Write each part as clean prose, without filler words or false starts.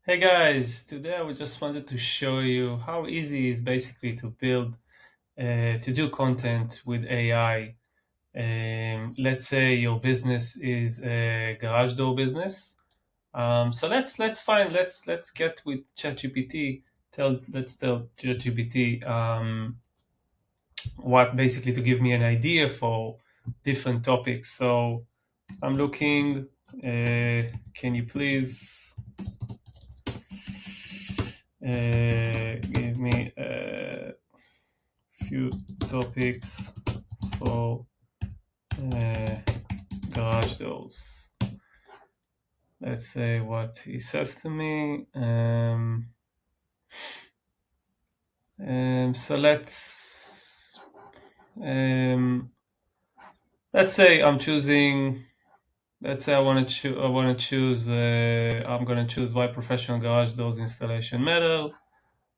Hey guys, today we just wanted to show you how easy it is basically to build, to do content with AI. Let's say your business is a garage door business. So let's get with ChatGPT. Let's tell ChatGPT what basically to give me an idea for different topics. So I'm looking. Can you please give me a few topics for uh, garage doors? Let's say what he says to me. So let's say I'm choosing. Let's say I want to choose. I want to choose. I'm going to choose why professional garage doors installation matter.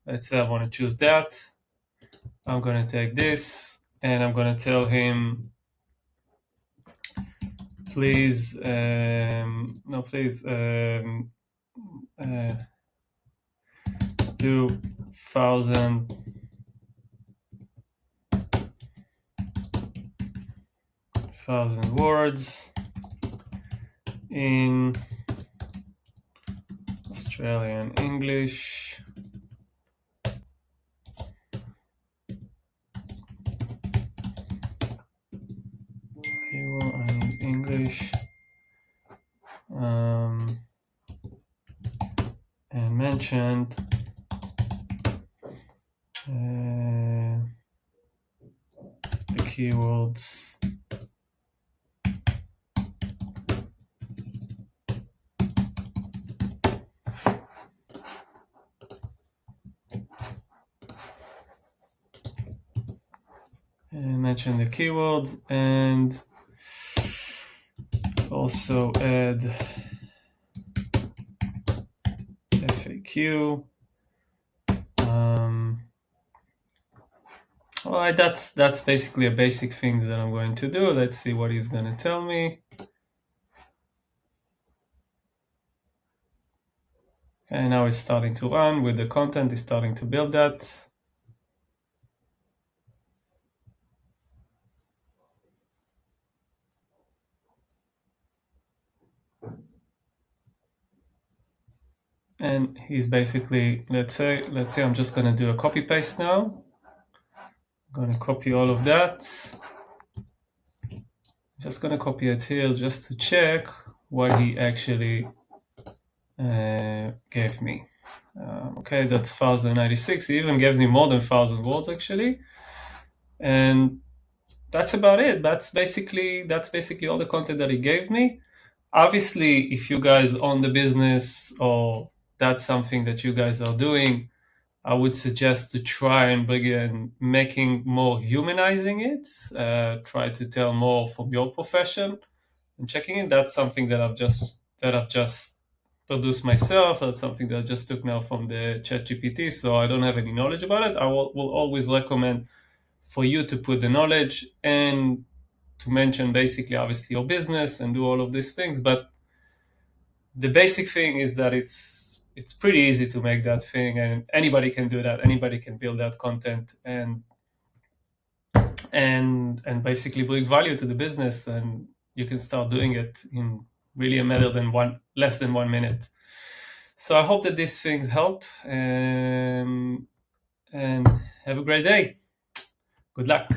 Let's say I want to choose that. I'm going to take this and I'm going to tell him, please, no, please, uh, do 1,000 words in Australian English. Here I need English. And mentioned the keywords and also add FAQ. All right, that's basically a basic thing that I'm going to do. Let's see what he's going to tell me. And now it's starting to run with the content. It's starting to build that. And he's basically, let's say I'm just going to do a copy paste now. I'm going to copy all of that. Just going to copy it here just to check what he actually gave me. Okay, that's 1,096. He even gave me more than 1,000 words actually. And that's about it. That's basically all the content that he gave me. Obviously, if you guys own the business or that's something that you guys are doing, I would suggest to try and begin making more humanizing it. Try to tell more from your profession and checking it. That's something that I've just produced myself. That's something that I just took now from the ChatGPT. So I don't have any knowledge about it. I will always recommend for you to put the knowledge and to mention basically obviously your business and do all of these things. But the basic thing is that it's pretty easy to make that thing, and anybody can do that. Anybody can build that content and basically bring value to the business, and you can start doing it in really a matter than less than 1 minute. So I hope that these things help, and have a great day. Good luck.